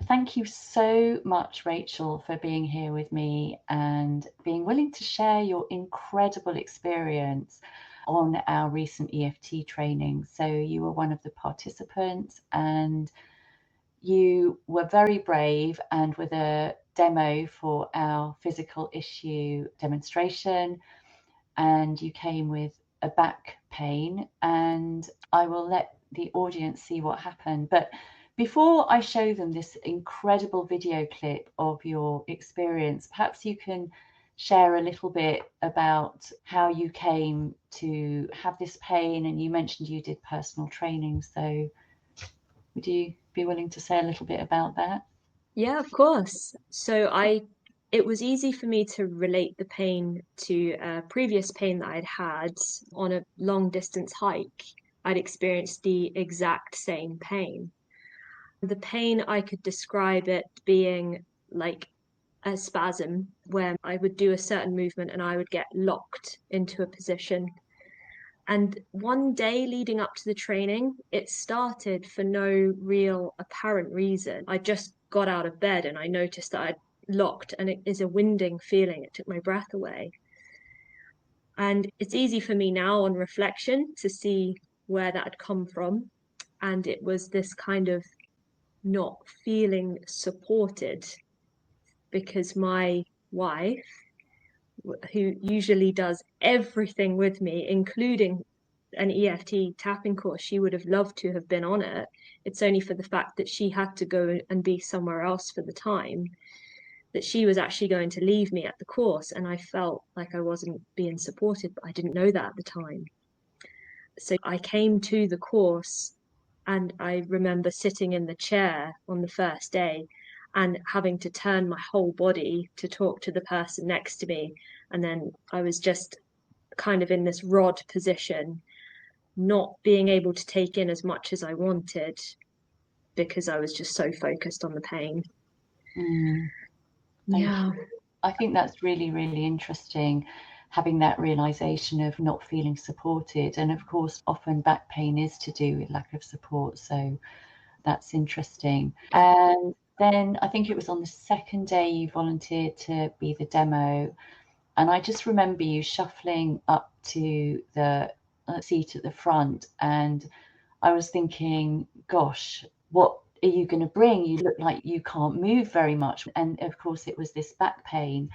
Thank you so much, Rachel, for being here with me and being willing to share your incredible experience on our recent EFT training. So you were one of the participants and you were very brave and with a demo for our physical issue demonstration, and you came with a back pain, and I will let the audience see what happened. But before I show them this incredible video clip of your experience, perhaps you can share a little bit about how you came to have this pain. And you mentioned you did personal training, so would you be willing to say a little bit about that? Yeah, of course. It was easy for me to relate the pain to a previous pain that I'd had on a long distance hike. I'd experienced the exact same pain. The pain, I could describe it being like a spasm where I would do a certain movement and I would get locked into a position. And one day leading up to the training, it started for no real apparent reason. I just got out of bed and I noticed that I'd locked, and it is a winding feeling. It took my breath away. And it's easy for me now on reflection to see where that had come from. And it was this kind of not feeling supported because my wife, who usually does everything with me, including an EFT tapping course, she would have loved to have been on it. It's only for the fact that she had to go and be somewhere else for the time that she was actually going to leave me at the course. And I felt like I wasn't being supported, but I didn't know that at the time. So I came to the course and I remember sitting in the chair on the first day and having to turn my whole body to talk to the person next to me. And then I was just kind of in this rod position, not being able to take in as much as I wanted because I was just so focused on the pain. Thank Yeah. you. I think that's really, really interesting, having that realization of not feeling supported. And of course, often back pain is to do with lack of support. So that's interesting. And then I think it was on the second day you volunteered to be the demo. And I just remember you shuffling up to the seat at the front. And I was thinking, gosh, what are you going to bring? You look like you can't move very much. And of course, it was this back pain.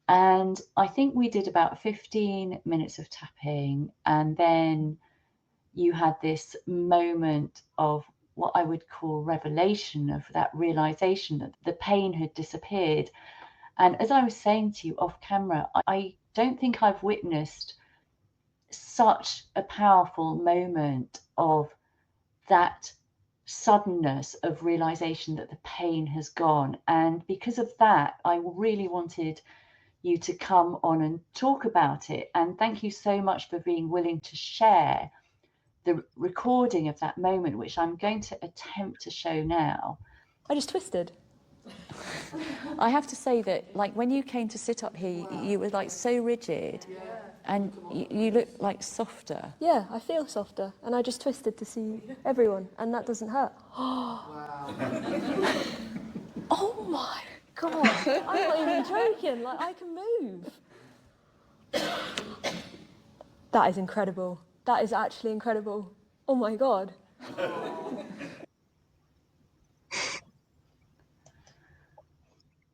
And I think we did about 15 minutes of tapping. And then you had this moment of what I would call revelation, of that realization that the pain had disappeared. And as I was saying to you off camera, I don't think I've witnessed such a powerful moment of that suddenness of realization that the pain has gone. And because of that, I really wanted you to come on and talk about it. And thank you so much for being willing to share the recording of that moment, which I'm going to attempt to show now. I just twisted. I have to say that, like, when you came to sit up here, you were like so rigid, and you look like softer. Yeah, I feel softer, and I just twisted to see everyone, and that doesn't hurt. Oh my God, I'm not even joking, like, I can move. That is incredible. That is actually incredible. Oh my God.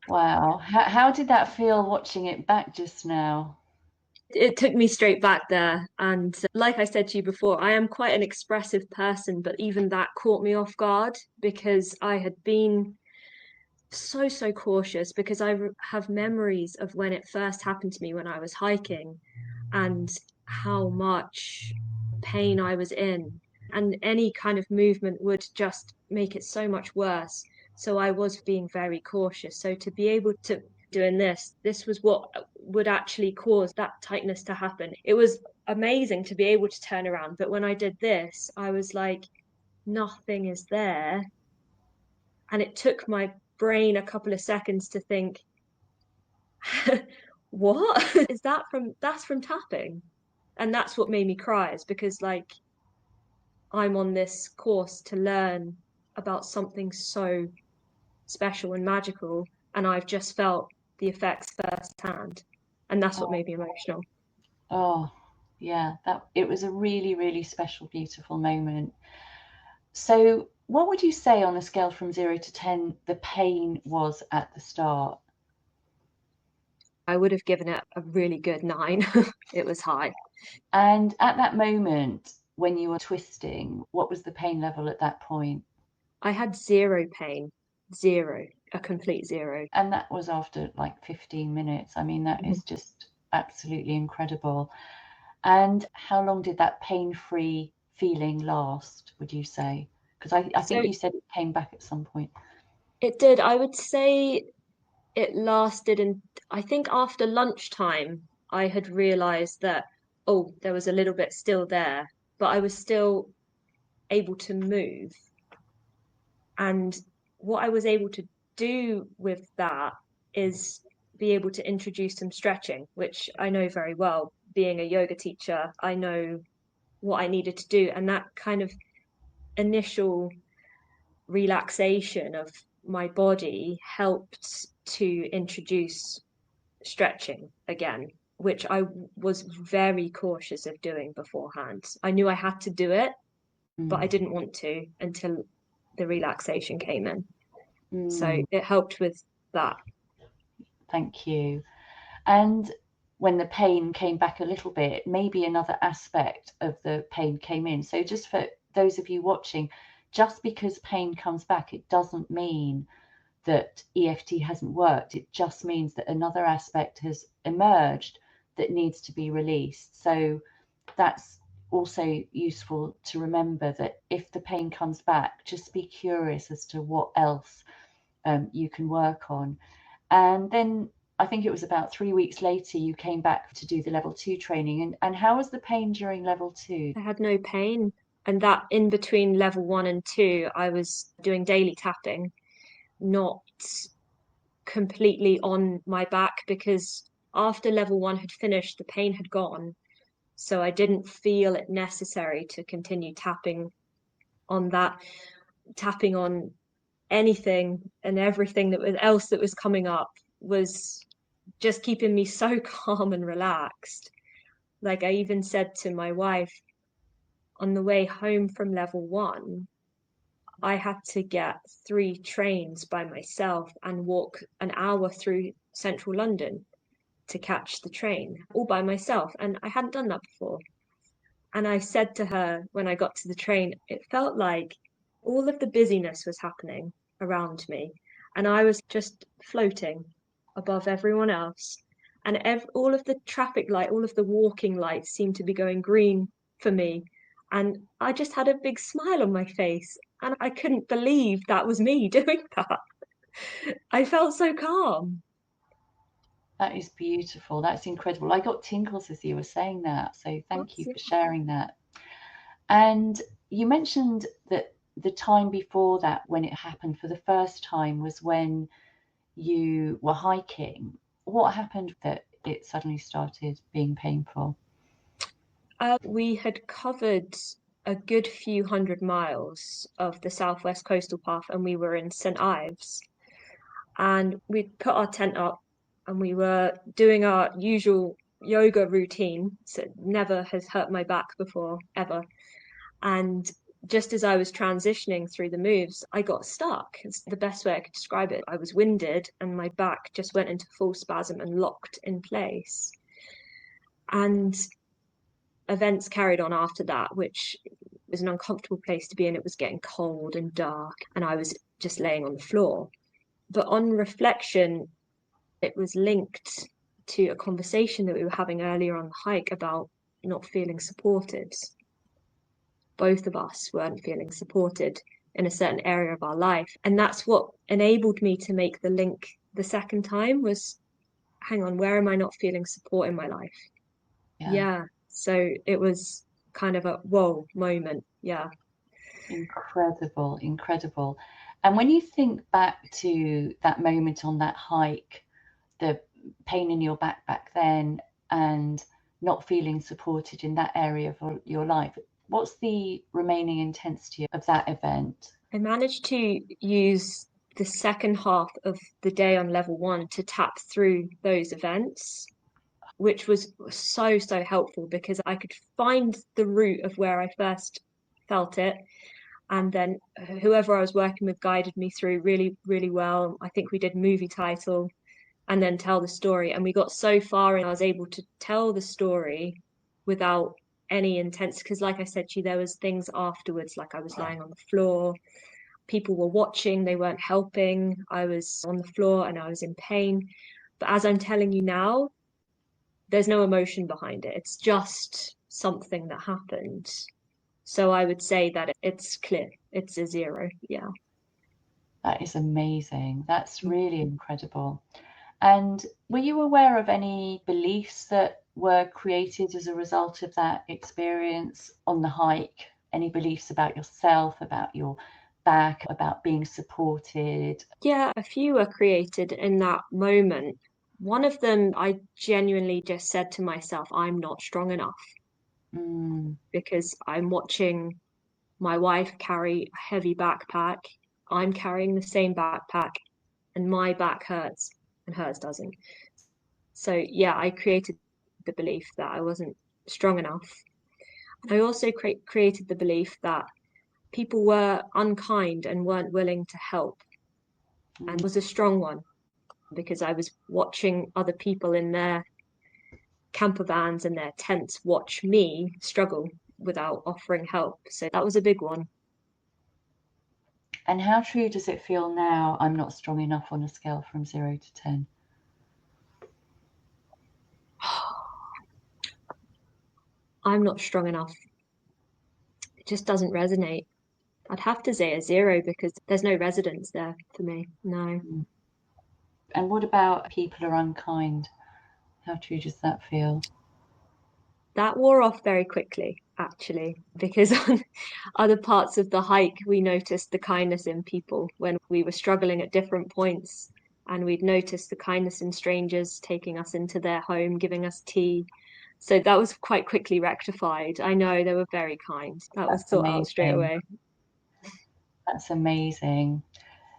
Wow. How did that feel watching it back just now? It took me straight back there. And like I said to you before, I am quite an expressive person, but even that caught me off guard because I had been so cautious because I have memories of when it first happened to me when I was hiking and how much pain I was in. And any kind of movement would just make it so much worse. So I was being very cautious. So to be able to doing this was what would actually cause that tightness to happen. It was amazing to be able to turn around. But when I did this, I was like, nothing is there. And it took my brain a couple of seconds to think, what is that from? That's from tapping. And that's what made me cry, is because like I'm on this course to learn about something so special and magical, and I've just felt the effects firsthand, and that's what made me emotional. Oh, yeah, that it was a really, really special, beautiful moment. So, what would you say on a scale from 0 to 10 the pain was at the start? I would have given it a really good 9. It was high. And at that moment, when you were twisting, what was the pain level at that point? I had 0 pain, 0, a complete 0. And that was after like 15 minutes. I mean, that is just absolutely incredible. And how long did that pain-free feeling last, would you say? Because I think you said it came back at some point. It did. I would say it lasted, and I think after lunchtime, I had realized that, oh, there was a little bit still there, but I was still able to move. And what I was able to do with that is be able to introduce some stretching, which I know very well. Being a yoga teacher, I know what I needed to do. And that kind of initial relaxation of my body helped to introduce stretching again, which I was very cautious of doing beforehand. I knew I had to do it, but I didn't want to until the relaxation came in. So it helped with that. Thank you. And when the pain came back a little bit, maybe another aspect of the pain came in. So just for those of you watching, just because pain comes back, it doesn't mean that EFT hasn't worked. It just means that another aspect has emerged that needs to be released. So that's also useful to remember, that if the pain comes back, just be curious as to what else you can work on. And then I think it was about 3 weeks later you came back to do the level 2 training. And how was the pain during level 2? I had no pain. And that in between level 1 and 2, I was doing daily tapping, not completely on my back, because after level 1 had finished, the pain had gone. So I didn't feel it necessary to continue tapping on that, tapping on anything and everything that was coming up was just keeping me so calm and relaxed. Like, I even said to my wife, on the way home from level 1, I had to get 3 trains by myself and walk an hour through central London to catch the train all by myself. And I hadn't done that before. And I said to her when I got to the train, it felt like all of the busyness was happening around me, and I was just floating above everyone else. And all of the traffic light, all of the walking lights seemed to be going green for me. And I just had a big smile on my face. And I couldn't believe that was me doing that. I felt so calm. That is beautiful. That's incredible. I got tingles as you were saying that. So thank you for sharing that. And you mentioned that the time before that, when it happened for the first time, was when you were hiking. What happened that it suddenly started being painful? We had covered a good few 100 miles of the Southwest Coastal Path, and we were in St. Ives. And we'd put our tent up and we were doing our usual yoga routine. So it never has hurt my back before, ever. And just as I was transitioning through the moves, I got stuck. It's the best way I could describe it. I was winded and my back just went into full spasm and locked in place. And events carried on after that, which was an uncomfortable place to be in. It was getting cold and dark, and I was just laying on the floor. But on reflection, it was linked to a conversation that we were having earlier on the hike about not feeling supported. Both of us weren't feeling supported in a certain area of our life. And that's what enabled me to make the link the second time was, hang on, where am I not feeling support in my life? Yeah. So it was kind of a whoa moment. Yeah. Incredible, incredible. And when you think back to that moment on that hike, the pain in your back then, and not feeling supported in that area of your life, what's the remaining intensity of that event? I managed to use the second half of the day on level 1 to tap through those events, which was so helpful, because I could find the root of where I first felt it, and then whoever I was working with guided me through really well. I think we did movie title and then tell the story, and we got so far and I was able to tell the story without any intense, because like I said to you, there was things afterwards, like I was lying on the floor, people were watching, they weren't helping, I was on the floor and I was in pain. But as I'm telling you now, there's no emotion behind it, it's just something that happened. So I would say that it's clear, it's a 0. Yeah. That is amazing. That's really incredible. And were you aware of any beliefs that were created as a result of that experience on the hike? Any beliefs about yourself, about your back, about being supported? Yeah, a few were created in that moment. One of them, I genuinely just said to myself, I'm not strong enough, because I'm watching my wife carry a heavy backpack. I'm carrying the same backpack and my back hurts and hers doesn't. So yeah, I created the belief that I wasn't strong enough. I also created the belief that people were unkind and weren't willing to help, and was a strong one, because I was watching other people in their camper vans and their tents watch me struggle without offering help. So that was a big one. And how true does it feel now, I'm not strong enough, on a scale from 0 to 10? I'm not strong enough. It just doesn't resonate. I'd have to say a 0, because there's no resonance there for me. No. And what about people are unkind? How true does that feel? That wore off very quickly, actually, because on other parts of the hike, we noticed the kindness in people when we were struggling at different points. And we'd noticed the kindness in strangers taking us into their home, giving us tea. So that was quite quickly rectified. I know, they were very kind. That was thought out straight away. That's amazing.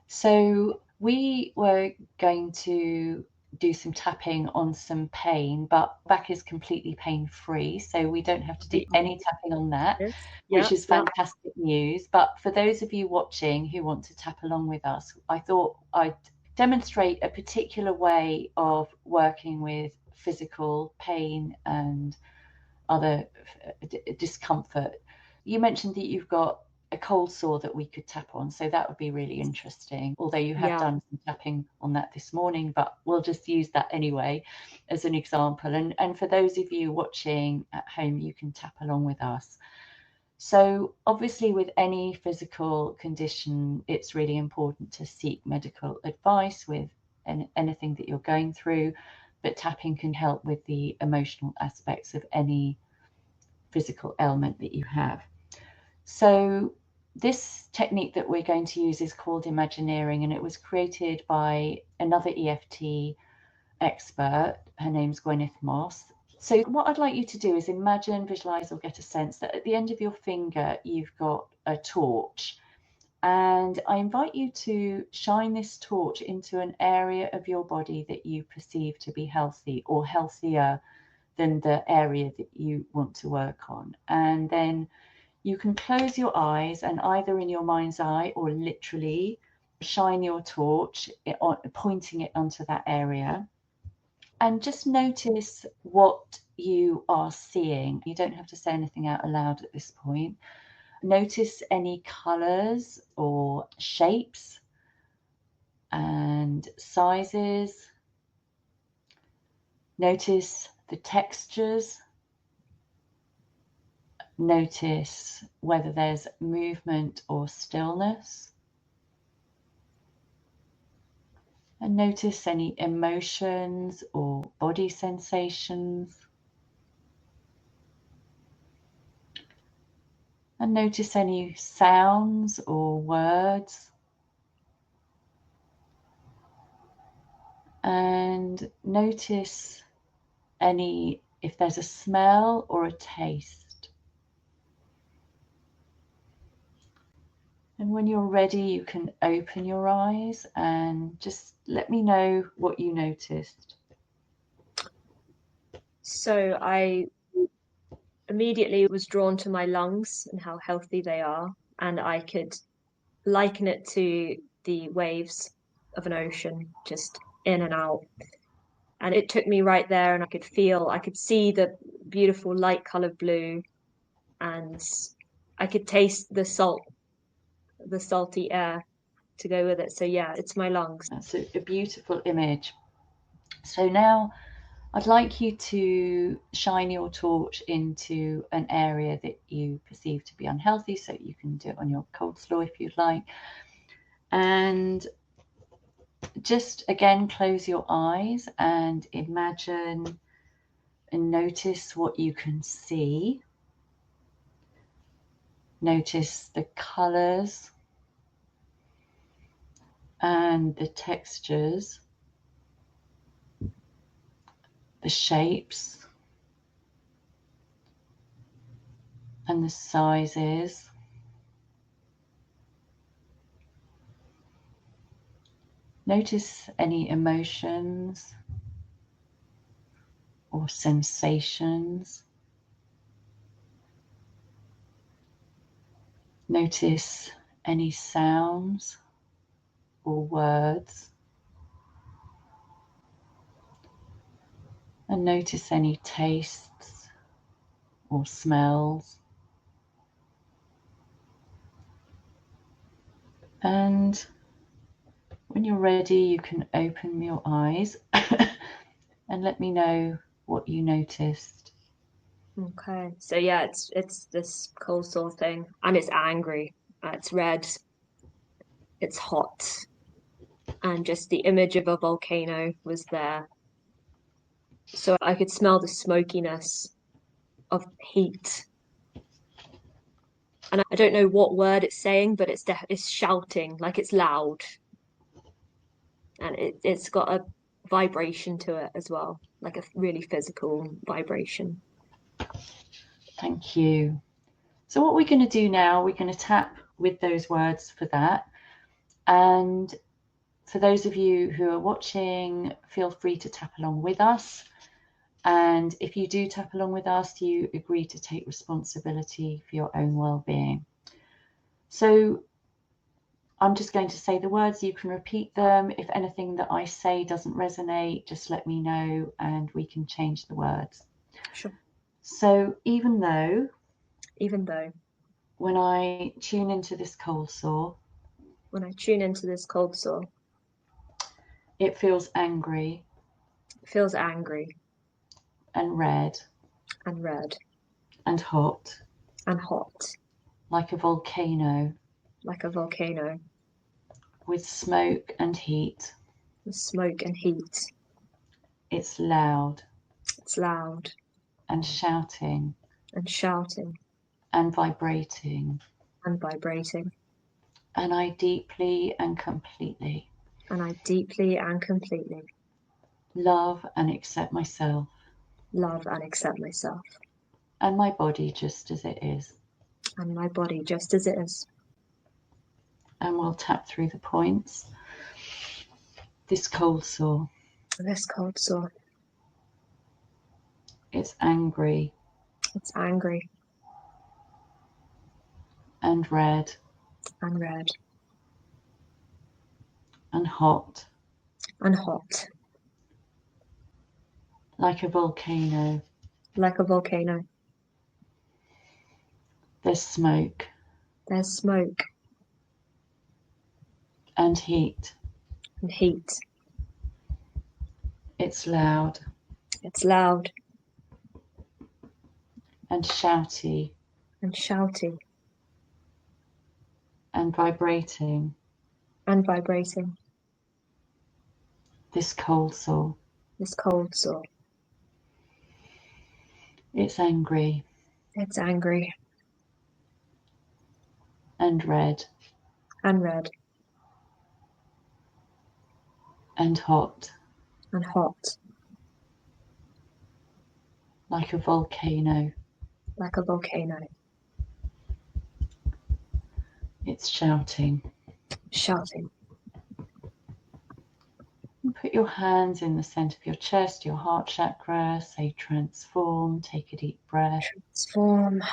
So we were going to do some tapping on some pain, but back is completely pain-free, so we don't have to do any tapping on that, which is fantastic news. But for those of you watching who want to tap along with us, I thought I'd demonstrate a particular way of working with physical pain and other discomfort. You mentioned that you've got a cold sore that we could tap on, so that would be really interesting, although you have done some tapping on that this morning, but we'll just use that anyway as an example. And for those of you watching at home, you can tap along with us. So obviously with any physical condition, it's really important to seek medical advice with anything that you're going through, but tapping can help with the emotional aspects of any physical ailment that you have. So this technique that we're going to use is called Imagineering, and it was created by another EFT expert. Her name's Gwyneth Moss. So what I'd like you to do is imagine, visualize, or get a sense that at the end of your finger, you've got a torch. And I invite you to shine this torch into an area of your body that you perceive to be healthy or healthier than the area that you want to work on. And then you can close your eyes and either in your mind's eye or literally shine your torch, pointing it onto that area. And just notice what you are seeing. You don't have to say anything out aloud at this point. Notice any colours or shapes and sizes. Notice the textures. Notice whether there's movement or stillness. And notice any emotions or body sensations. And notice any sounds or words. And notice if there's a smell or a taste. And when you're ready, you can open your eyes and just let me know what you noticed. So I immediately was drawn to my lungs and how healthy they are, and I could liken it to the waves of an ocean, just in and out. And it took me right there, and I could see the beautiful light colored blue, and I could taste the salty air to go with it. So yeah, it's my lungs. That's a beautiful image. So now I'd like you to shine your torch into an area that you perceive to be unhealthy. So you can do it on your coleslaw if you'd like. And just again, close your eyes and imagine and notice what you can see. Notice the colors and the textures, the shapes and the sizes. Notice any emotions or sensations. Notice any sounds or words. And notice any tastes or smells. And when you're ready, you can open your eyes and let me know what you noticed. Okay. So yeah, it's this coleslaw thing, and it's angry. It's red. It's hot, and just the image of a volcano was there. So I could smell the smokiness of heat. And I don't know what word it's saying, but it's shouting, like it's loud, and it's got a vibration to it as well, like a really physical vibration. Thank you. So what we're going to do now, we're going to tap with those words for that. And for those of you who are watching, feel free to tap along with us. And if you do tap along with us, you agree to take responsibility for your own well-being. So I'm just going to say the words, you can repeat them. If anything that I say doesn't resonate, just let me know and we can change the words. Sure. So even though, when I tune into this cold sore, it feels angry and red and hot like a volcano with smoke and heat. It's loud and shouting and vibrating. And I deeply and completely love and accept myself and my body just as it is. And we'll tap through the points. This cold sore. It's angry and red and hot like a volcano. There's smoke and heat. It's loud and shouty and vibrating. This cold sore. It's angry and red and hot like a volcano. It's shouting. Shouting. And put your hands in the center of your chest, your heart chakra. Say transform. Take a deep breath. Transform.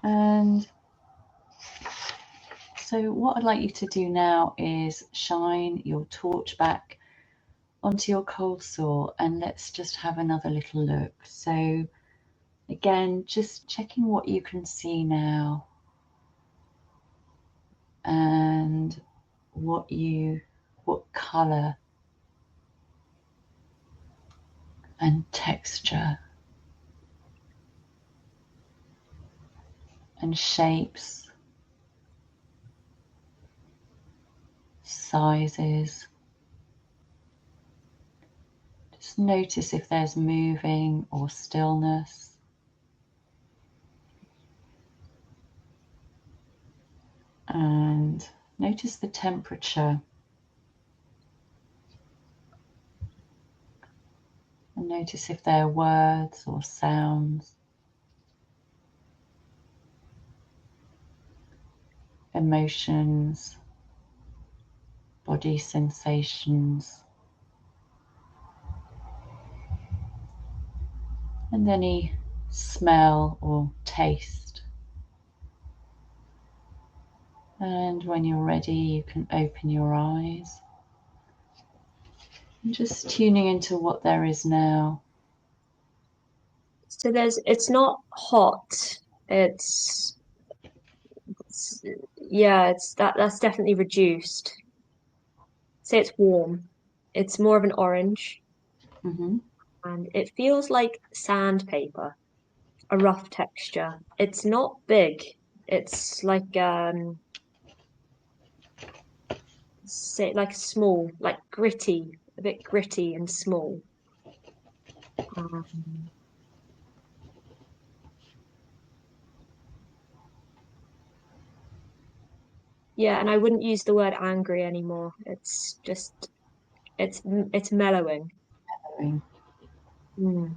And so what I'd like you to do now is shine your torch back onto your cold sore, and let's just have another little look. So again, just checking what you can see now and what color and texture and shapes, sizes. Just notice if there's moving or stillness. And notice the temperature. And notice if there are words or sounds. Emotions, body sensations. And any smell or taste. And when you're ready, you can open your eyes. And just tuning into what there is now. So it's not hot. It's that's definitely reduced. Say it's warm. It's more of an orange, Mm-hmm. and it feels like sandpaper, a rough texture. It's not big. It's like say like small, like gritty, a bit gritty and small. Um, yeah, and I wouldn't use the word angry anymore. It's just it's mellowing. Mm.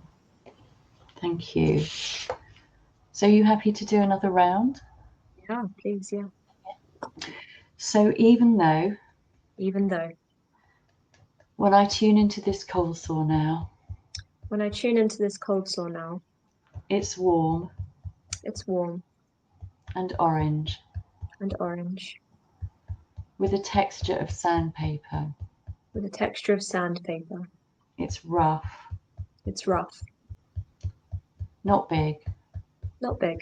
Thank you. So you happy to do another round? Yeah, please, yeah. So even though when I tune into this cold sore now, when I tune into this cold sore now, it's warm it's warm and orange and orange with a texture of sandpaper. with a texture of sandpaper. It's rough, It's rough, not big. not big.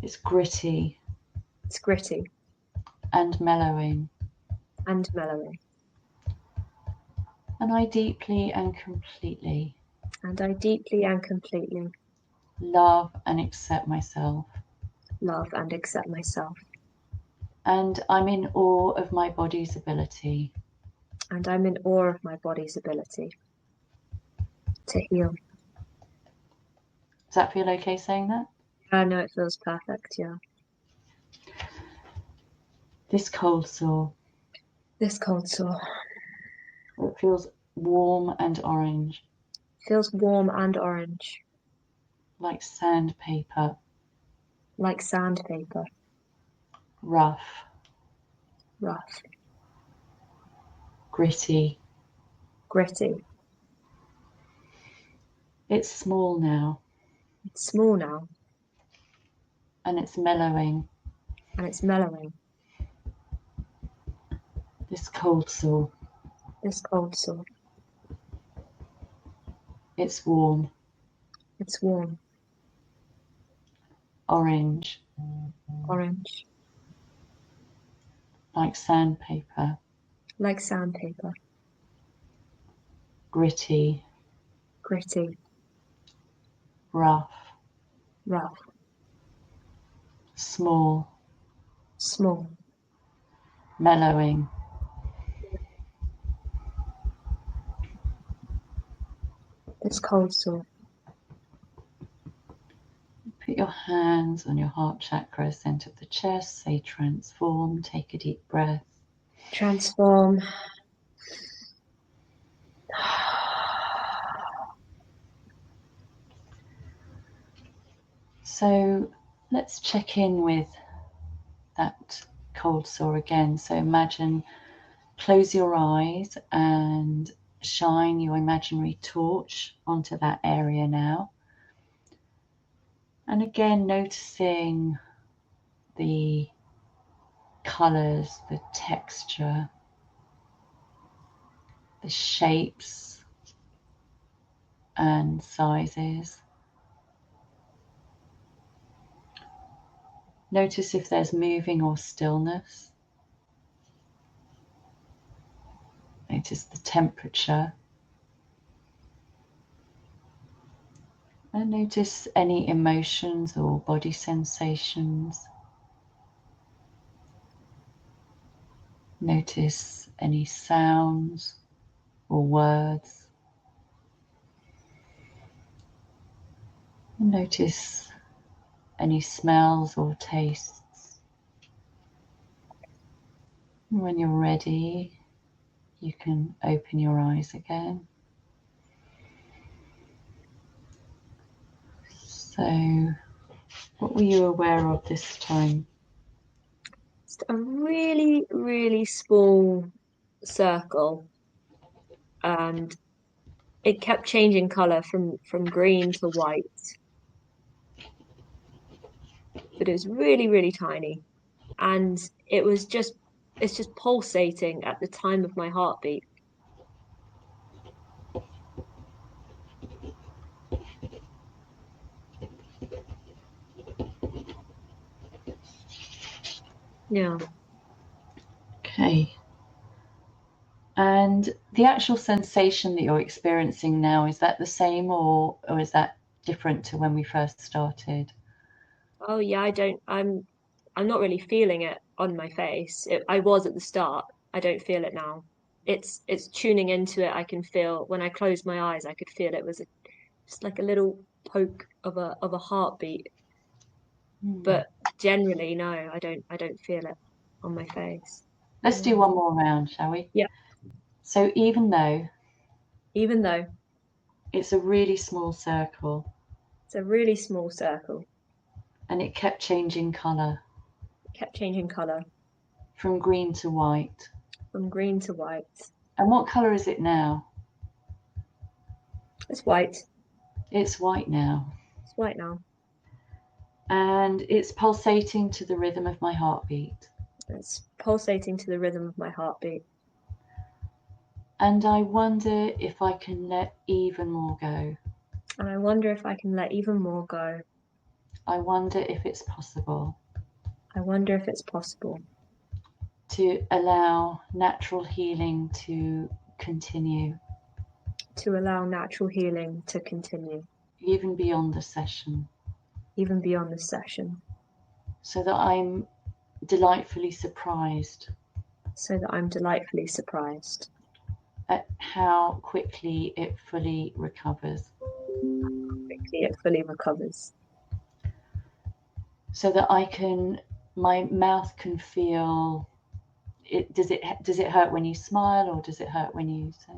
It's gritty It's gritty and mellowing. and mellowing. And I deeply and completely And I deeply and completely love and accept myself. love and accept myself. And I'm in awe of my body's ability And I'm in awe of my body's ability to heal. Does that feel okay saying that? I know it feels perfect, yeah. This cold sore, This cold sore it feels warm and orange, feels warm and orange, like sandpaper, like sandpaper, rough, rough, gritty. gritty. It's small now, It's small now, and it's mellowing. and it's mellowing. This cold sore, This cold sore, it's warm, it's warm, orange, orange, like sandpaper, like sandpaper, gritty, gritty, rough, rough, small, small, mellowing. this cold sore. Put your hands on your heart chakra, center of the chest, say transform, take a deep breath. Transform. So let's check in with that cold sore again. So imagine, close your eyes and shine your imaginary torch onto that area now. And again, noticing the colours, the texture, the shapes and sizes. Notice if there's moving or stillness. Notice the temperature. And notice any emotions or body sensations. Notice any sounds or words. Notice any smells or tastes. And when you're ready, you can open your eyes again. So, what were you aware of this time? Just a really, really small circle, and it kept changing colour from green to white. But it was really, really tiny. And it's just pulsating at the time of my heartbeat. Yeah. Okay. And the actual sensation that you're experiencing now, is that the same or is that different to when we first started? Oh yeah, I'm not really feeling it on my face. I was at the start. I don't feel it now. It's tuning into it. I can feel when I closed my eyes, I could feel it was just like a little poke of a heartbeat. But generally, no, I don't feel it on my face. Let's do one more round, shall we? Yeah. So even though it's a really small circle it's a really small circle, and it kept changing colour it kept changing colour from green to white. from green to white. And what colour is it now? It's white. It's white now. It's white now. And it's pulsating to the rhythm of my heartbeat. It's pulsating to the rhythm of my heartbeat. And I wonder if I can let even more go. And I wonder if I can let even more go. I wonder if it's possible. I wonder if it's possible. To allow natural healing to continue. To allow natural healing to continue. Even beyond the session. Even beyond the session. So that I'm delightfully surprised. So that I'm delightfully surprised. At how quickly it fully recovers. Quickly it fully recovers. So that my mouth can feel it. Does it hurt when you smile, or does it hurt when you say?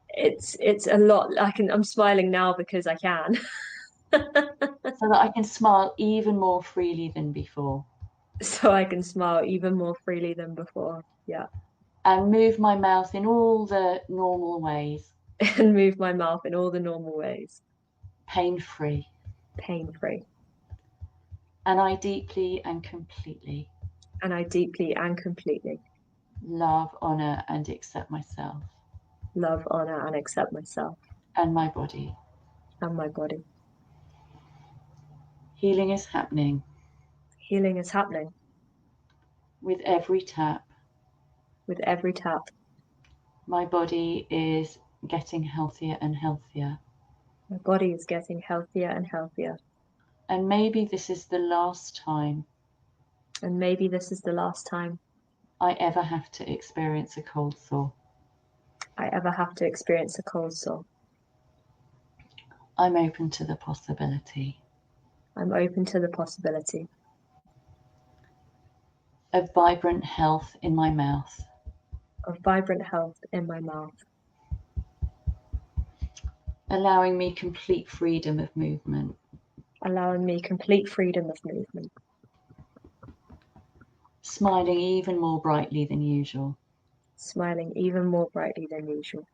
It's a lot. I'm smiling now because I can. So that I can smile even more freely than before. So I can smile even more freely than before. Yeah. And move my mouth in all the normal ways. And move my mouth in all the normal ways. Pain-free. Pain-free. And I deeply and completely. And I deeply and completely. Love, honour and accept myself. Love, honour and accept myself. And my body. And my body. Healing is happening. Healing is happening. With every tap. With every tap. My body is getting healthier and healthier. My body is getting healthier and healthier. And maybe this is the last time. And maybe this is the last time. I ever have to experience a cold sore. I ever have to experience a cold sore. I'm open to the possibility. I'm open to the possibility. Of vibrant health in my mouth. Of vibrant health in my mouth. Allowing me complete freedom of movement. allowing me complete freedom of movement. Smiling even more brightly than usual. Smiling even more brightly than usual.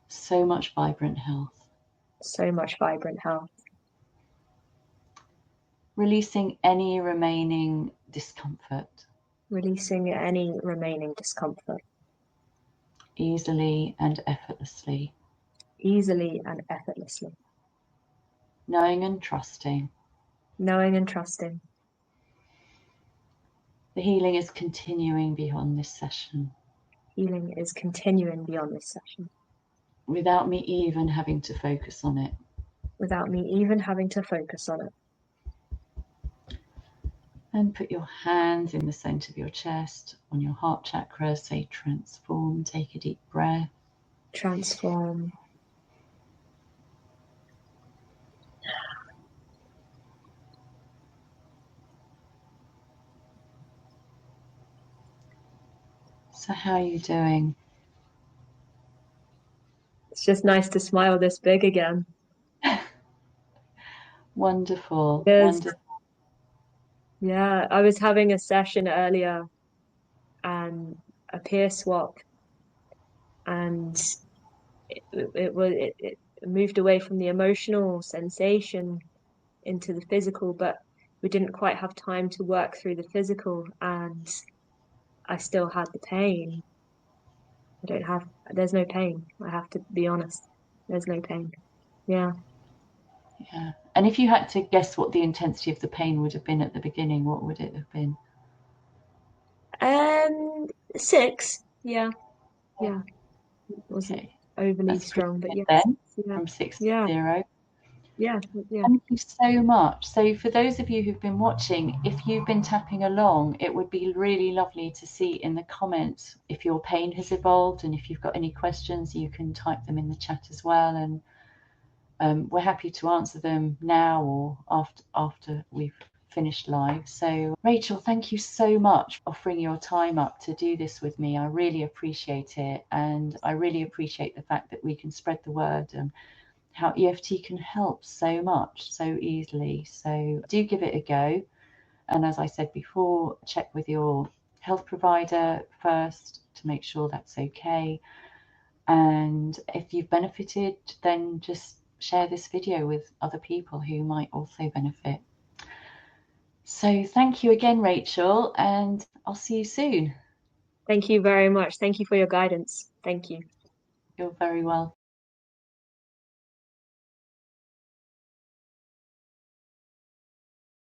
So much vibrant health. So much vibrant health. Releasing any remaining discomfort. Releasing any remaining discomfort. Easily and effortlessly. Easily and effortlessly. Knowing and trusting. Knowing and trusting. The healing is continuing beyond this session. Healing is continuing beyond this session. Without me even having to focus on it. Without me even having to focus on it. And put your hands in the center of your chest, on your heart chakra. Say transform. Take a deep breath. Transform. So how are you doing? It's just nice to smile this big again. Wonderful. Wonderful. Yeah, I was having a session earlier and a peer swap, and it moved away from the emotional sensation into the physical, but we didn't quite have time to work through the physical, and I still had the pain. There's no pain. I have to be honest. There's no pain. Yeah. Yeah. And if you had to guess what the intensity of the pain would have been at the beginning, what would it have been? 6. Yeah. Yeah. It wasn't overly That's strong, but pretty yes. good then, Yeah. from 6 Yeah. to 0. Yeah. Yeah. Thank you so much. So for those of you who've been watching, if you've been tapping along, it would be really lovely to see in the comments if your pain has evolved, and if you've got any questions, you can type them in the chat as well. And we're happy to answer them now or after we've finished live. So Rachel, thank you so much for offering your time up to do this with me. I really appreciate it, and I really appreciate the fact that we can spread the word and how EFT can help so much so easily. So do give it a go, and as I said before, check with your health provider first to make sure that's okay. And if you've benefited, then just share this video with other people who might also benefit. So thank you again, Rachel, and I'll see you soon. Thank you very much. Thank you for your guidance. Thank you. You're very welcome.